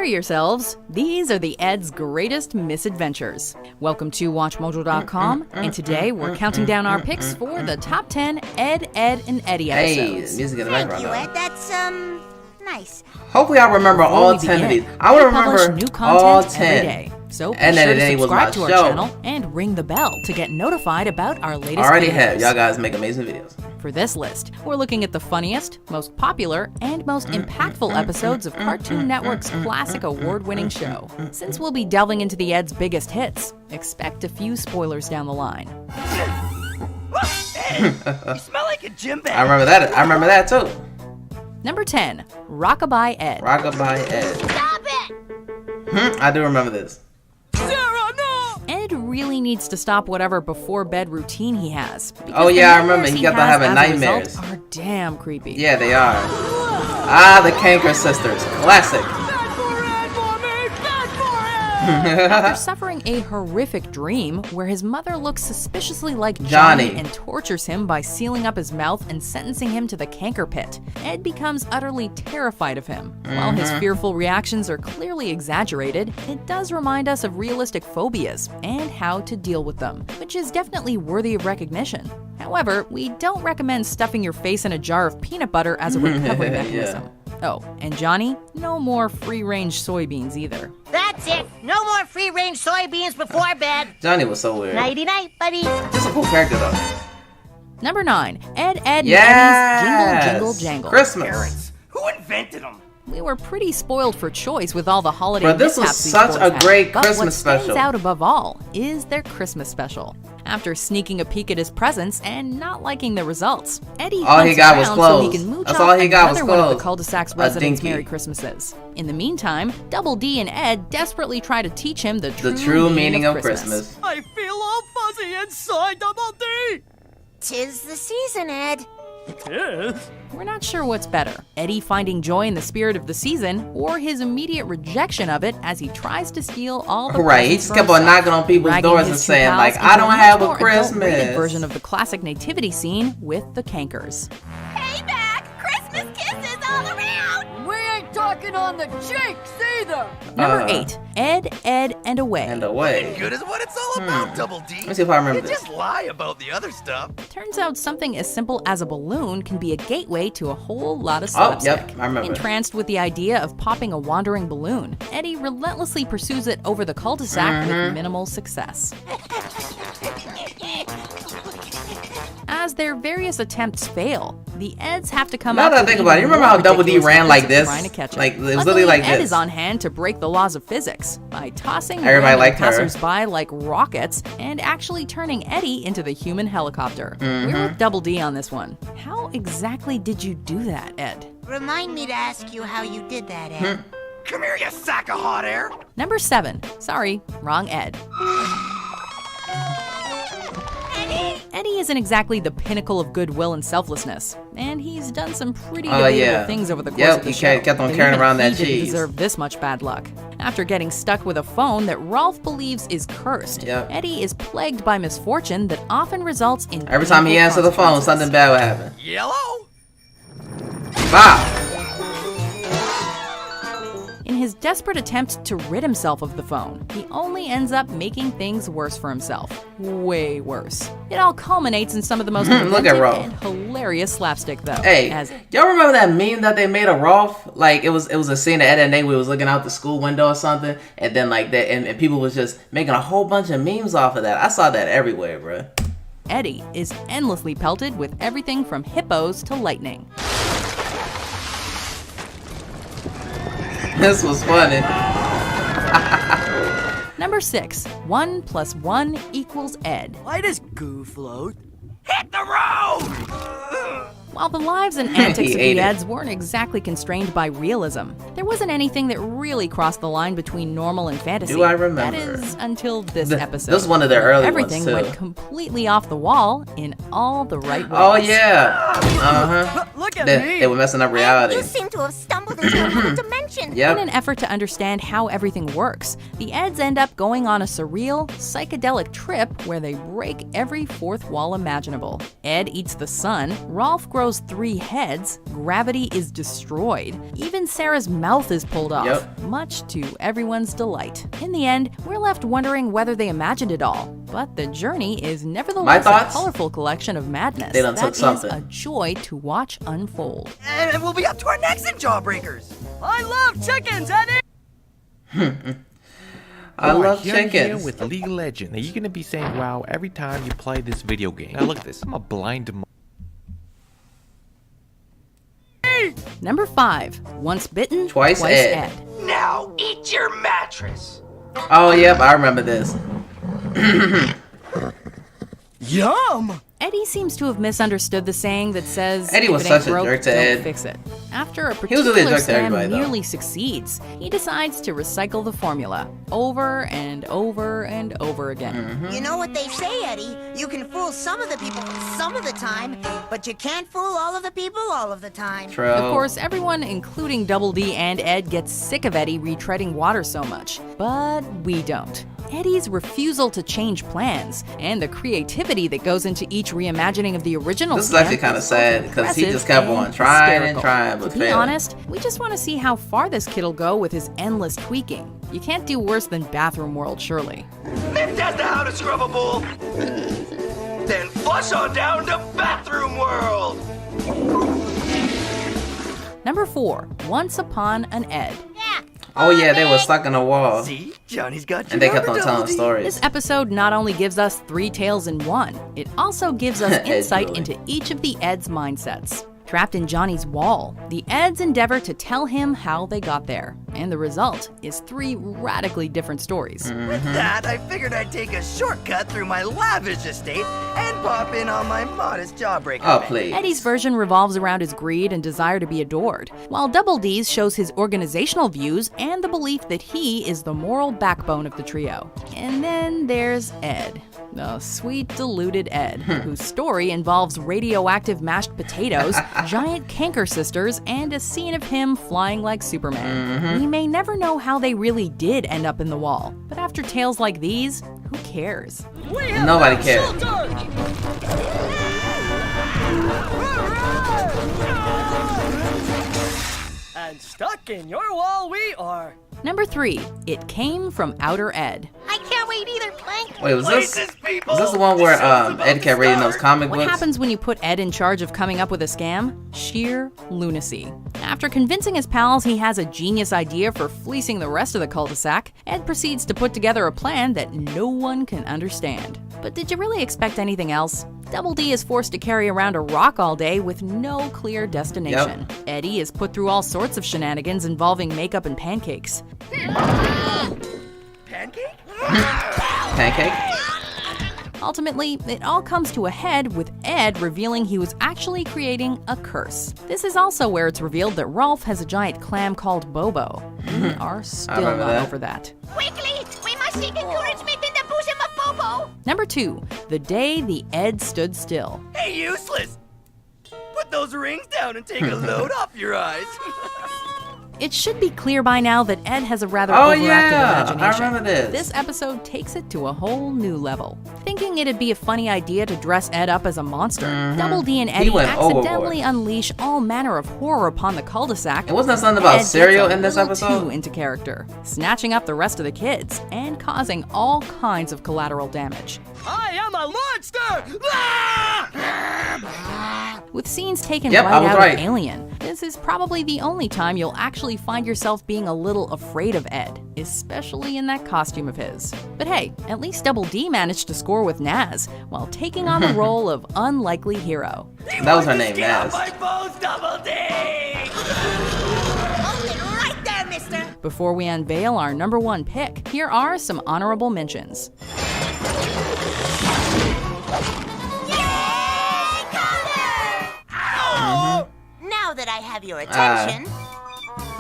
Prepare yourselves. These are the Ed's greatest misadventures. Welcome to Watchmojo.com, and today we're counting down our picks for the top 10 Ed, and Eddy episodes. Hey, music in the background. Thank you, Ed. That's, nice. Hopefully I remember all 10 of these. I want to remember new content all 10. every day. So be and sure then to Eddy was my subscribe to our show. channel and ring the bell to get notified about our latest Already videos. have. Y'all guys make amazing videos. For this list, we're looking at the funniest, most popular, and most impactful episodes of Cartoon Network's classic award-winning show. Since we'll be delving into the Ed's biggest hits, expect a few spoilers down the line. You smell like a gym bag. I remember that. I remember that too. Number 10, Rockabye Ed. Rockabye Ed. Stop it! I do remember this. Ed really needs to stop whatever before-bed routine he has. because Oh the yeah, I remember. nightmares He got to has having as a result nightmares. Are damn creepy. Yeah, they are. Ah, the Canker Sisters. Classic. After suffering a horrific dream where his mother looks suspiciously like Johnny. Johnny and tortures him by sealing up his mouth and sentencing him to the canker pit, Ed becomes utterly terrified of him. While his fearful reactions are clearly exaggerated, it does remind us of realistic phobias and how to deal with them, which is definitely worthy of recognition. However, we don't recommend stuffing your face in a jar of peanut butter as a recovery mechanism. Oh, and Johnny, no more free-range soybeans either. That's it. No more free-range soybeans before bed. Johnny was so weird. Nighty-night, buddy. Just a cool character though. Number 9, Ed, and Yes. Eddy's Jingle Jingle Jangle. Christmas. Parents, who invented them? We were pretty spoiled for choice with all the holiday Bro, this was mishaps these such boys a had. great But Christmas what stands special. out above all is their Christmas special. After sneaking a peek at his presents and not liking the results, Eddy All he hunts got was around so he clothes. can mooch That's off all he got was another one of the clothes. cul-de-sac's A residents' dinky. Merry Christmases. In the meantime, Double D and Ed desperately try to teach him the True meaning of Christmas. I feel all fuzzy inside, Double D. 'Tis the season, Ed. Yes. We're not sure what's better, Eddy finding joy in the spirit of the season, or his immediate rejection of it as he tries to steal all the Right, he presents just for kept on himself, knocking on people's dragging doors his and two saying, pals like, into I don't much have a more adult-rated Christmas. version of the classic nativity scene with the cankers. Payback! Christmas kisses all around! We ain't talking on the cheeks either. Number 8, Ed, and Away. And away. Good is what it's all about, Double D. Let me see if I remember You this. just lie about the other stuff. Turns out something as simple as a balloon can be a gateway to a whole lot of Oh, slapstick. yep, I remember. Entranced with the idea of popping a wandering balloon, Eddy relentlessly pursues it over the cul-de-sac with minimal success. As their various attempts fail, the Eds have to come Now up that I with think about it, you even remember how more Double D ridiculous ran like methods of this? trying to catch him. Like, it was Luckily, literally like Ed this. is on hand to break the laws of physics by tossing Everybody random liked her. passers-by like rockets and actually turning Eddy into the human helicopter. We're with Double D on this one. How exactly did you do that, Ed? Remind me to ask you how you did that, Ed. Come here, you sack of hot air. Number 7. Sorry, wrong Ed. Eddie isn't exactly the pinnacle of goodwill and selflessness, and he's done some pretty debatable yeah. things over the course Yep, of the he show. kept on but carrying even around that he didn't cheese. deserve this much bad luck. After getting stuck with a phone that Rolf believes is cursed, Yep. Eddy is plagued by misfortune that often results in Every time he painful answered the phone, consequences. something bad would happen. Yellow. Wow. In his desperate attempt to rid himself of the phone, he only ends up making things worse for himself. Way worse. It all culminates in some of the most Look at inventive Rolf. and hilarious slapstick, though. Hey, as y'all remember that meme that they made of Rolf? Like it was a scene that Ed and Nate was looking out the school window or something, and then like that, and people was just making a whole bunch of memes off of that. I saw that everywhere, bro. Eddy is endlessly pelted with everything from hippos to lightning. This was funny. Number 6, 1 + 1 = Ed. Why does goo float? Hit the road. While the lives and antics He of ate the it. Eds weren't exactly constrained by realism, there wasn't anything that really crossed the line between normal and fantasy. Do I remember? That is, until this This episode. was one of their early Everything ones, too. went completely off the wall in all the right ways. Oh yeah. Uh huh. Look look at me. They were messing up reality. You seem to have stumbled into another dimension. Yep. In an effort to understand how everything works, the Eds end up going on a surreal, psychedelic trip where they break every fourth wall imaginable. Ed eats the sun, Rolf grows 3 heads, gravity is destroyed, even Sarah's mouth is pulled off, much to everyone's delight. In the end, we're left wondering whether they imagined it all, but the journey is nevertheless a colorful collection of madness that is a joy to watch unfold. And we'll be up to our necks in Jawbreakers. I love chickens, Eddie. I love Here chickens. with League of Legends. Now you're gonna be saying wow every time you play this video game. Now look at this. I'm a blind. Number 5. Once bitten, Twice Ed. Now eat your mattress. Oh, yep, I remember this. Yum. Eddie seems to have misunderstood the saying that says, Eddie was if it ain't such a broke, jerk to don't Ed. fix it. After a He was really a particular jerk to everybody, scam though. nearly succeeds, he decides to recycle the formula over and over and over again. You know what they say, Eddie? You can fool some of the people some of the time, but you can't fool all of the people all of the time. True. Of course, everyone, including Double D and Ed, gets sick of Eddie retreading water so much. But we don't. Eddie's refusal to change plans, and the creativity that goes into each reimagining of the original This is actually kind of sad, because he just kept on trying and trying, but to be failing. honest, we just want to see how far this kid'll go with his endless tweaking. You can't do worse than Bathroom World, surely. If that's not how to scrub a bull, then flush on down to Bathroom World. Number 4. Once Upon an Ed. Oh yeah, they were stuck in a wall. See, Johnny's got you. And they kept on number, telling Double D. stories. This episode not only gives us 3 tales in one, it also gives us insight Really. into each of the Eds' mindsets. Trapped in Johnny's wall, the Eds endeavor to tell him how they got there, and the result is 3 radically different stories. With that, I figured I'd take a shortcut through my lavish estate and pop in on my modest Jawbreaker. Oh, bang. please. Eddie's version revolves around his greed and desire to be adored, while Double D's shows his organizational views and the belief that he is the moral backbone of the trio. And then there's Ed, the sweet, deluded Ed, whose story involves radioactive mashed potatoes, giant canker sisters, and a scene of him flying like Superman. We may never know how they really did end up in the wall, but after tales like these, who cares? We have Nobody no cares. shelter. And stuck in your wall we are. Number 3. It Came from Outer Ed. I can't wait either, Plank. Wait, was this Places, people. the one where The show's about Ed to kept reading those start. comic What books? happens when you put Ed in charge of coming up with a scam? Sheer lunacy. After convincing his pals he has a genius idea for fleecing the rest of the cul-de-sac, Ed proceeds to put together a plan that no one can understand. But did you really expect anything else? Double D is forced to carry around a rock all day with no clear destination. Eddie is put through all sorts of shenanigans involving makeup and pancakes. Pancake? Pancake? Ultimately, it all comes to a head with Ed revealing he was actually creating a curse. This is also where it's revealed that Rolf has a giant clam called Bobo. We are still remember not that. over that. Quickly, we must seek encouragement in the bosom of Bobo. Number 2. The Day the Ed Stood Still. Hey, useless! Put those rings down and take a load off your eyes. It should be clear by now that Ed has a rather Oh, overactive yeah, I imagination. remember this. This episode takes it to a whole new level. Thinking it'd be a funny idea to dress Ed up as a monster, Double D and Eddie went accidentally overboard. unleash all manner of horror upon the cul-de-sac. And wasn't there something about Ed cereal gets a in this little episode? too into character, snatching up the rest of the kids and causing all kinds of collateral damage. I am a monster! With scenes taken Yep, I right was out right. of Alien, this is probably the only time you'll actually find yourself being a little afraid of Ed, especially in that costume of his. But hey, at least Double D managed to score with Naz while taking on the role of unlikely hero. That was her name, Get out Naz. my bones, Double D! Hold it right there, mister. Before we unveil our number 1 pick, here are some honorable mentions. Now that I have your attention,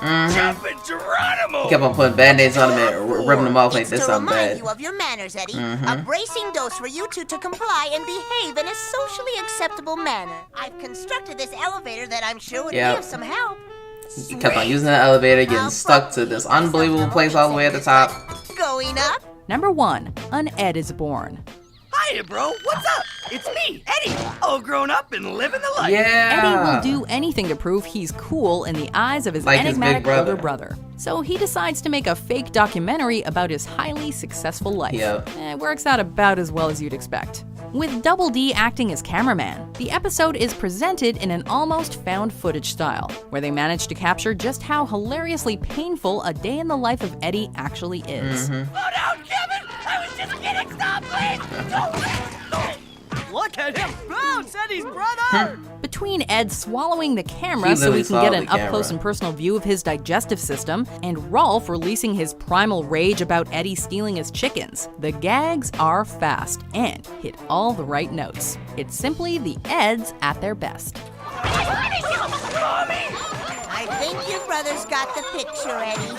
Jumping Geronimo! Kept on putting band-aids on him and ripping them off like It's this to something remind bad. you of your manners, Eddie. A bracing dose for you two to comply and behave in a socially acceptable manner. I've constructed this elevator that I'm sure would be Yep. of some help. He kept on using the elevator, getting stuck to this unbelievable place all the way at the top. Going up. Number 1. An Ed is born. Hiya, bro. What's up? It's me, Eddie. All grown up and living the life. Yeah. Eddie will do anything to prove he's cool in the eyes of his Like his enigmatic big brother. older brother. So he decides to make a fake documentary about his highly successful life. Yep. It works out about as well as you'd expect. With Double D acting as cameraman, the episode is presented in an almost found footage style, where they manage to capture just how hilariously painful a day in the life of Eddie actually is. Slow down, Kevin. I was just kidding. Stop, please. Look at him bounce, Eddie's brother! Between Ed swallowing the camera He so we literally can get swallowed an the camera. up-close and personal view of his digestive system, and Rolf releasing his primal rage about Eddie stealing his chickens, the gags are fast and hit all the right notes. It's simply the Eds at their best. I think your brother's got the picture, Eddie.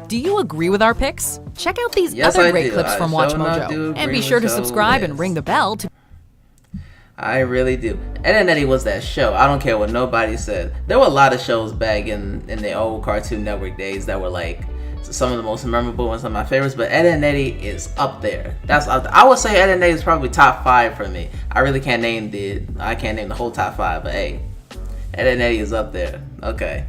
Do you agree with our picks? Check out these Yes, other I great do. clips I from sure enough do Watchmojo. agree And be with sure to your subscribe and list. ring the bell to I really do. Ed and Eddy was that show. I don't care what nobody said. There were a lot of shows back in the old Cartoon Network days that were like some of the most memorable ones, some of my favorites. But Ed and Eddy is up there. That's up there. I would say Ed and Eddy is probably top 5 for me. I really can't name the whole top 5, but hey, Ed and Eddy is up there. Okay.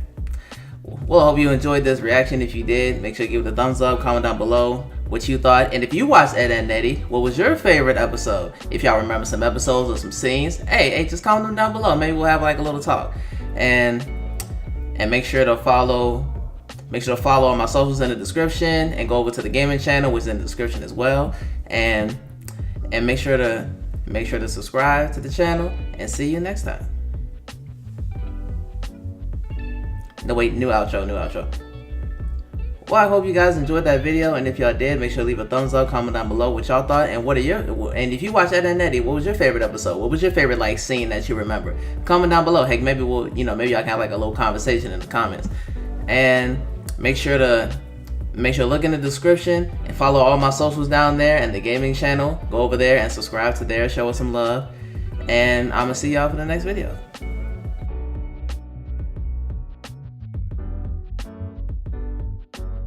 Well, I hope you enjoyed this reaction. If you did, make sure to give it a thumbs up, comment down below what you thought. And if you watched Ed and Eddy, what was your favorite episode? If y'all remember some episodes or some scenes, hey, just comment them down below. Maybe we'll have like a little talk. And make sure to follow all my socials in the description, and go over to the gaming channel, which is in the description as well. And make sure to subscribe to the channel, and see you next time. No, wait, new outro. Well, I hope you guys enjoyed that video, and if y'all did, make sure to leave a thumbs up, comment down below what y'all thought, and and if you watched Ed and Eddy, what was your favorite episode? What was your favorite like scene that you remember? Comment down below. Heck, maybe maybe I can have like a little conversation in the comments. And make sure to look in the description and follow all my socials down there, and the gaming channel. Go over there and subscribe to there, show us some love, and I'm gonna see y'all for the next video.